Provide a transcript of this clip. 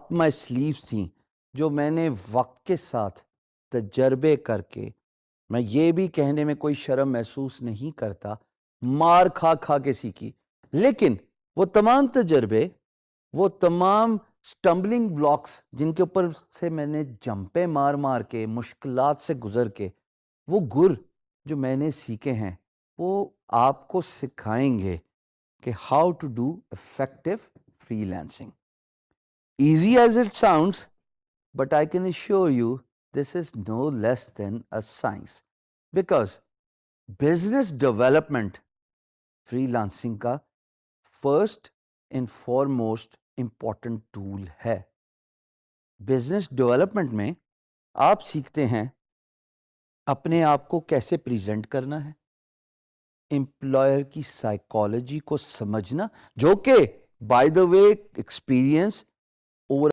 اپ مائی sleeves تھیں، جو میں نے وقت کے ساتھ تجربے کر کے، میں یہ بھی کہنے میں کوئی شرم محسوس نہیں کرتا، مار کھا کھا کے سیکھی. لیکن وہ تمام تجربے، وہ تمام سٹمبلنگ بلاکس جن کے اوپر سے میں نے جمپیں مار مار کے، مشکلات سے گزر کے، وہ گر جو میں نے سیکھے ہیں، وہ آپ کو سکھائیں گے کہ how to do effective freelancing. Easy as it sounds, but I can assure you this is no less than a science, because business development freelancing کا first and foremost important tool ہے. Business development میں آپ سیکھتے ہیں اپنے آپ کو کیسے پریزنٹ کرنا ہے، امپلائر کی سائیکالوجی کو سمجھنا، جو کہ بائی دا وے ایکسپیرئنس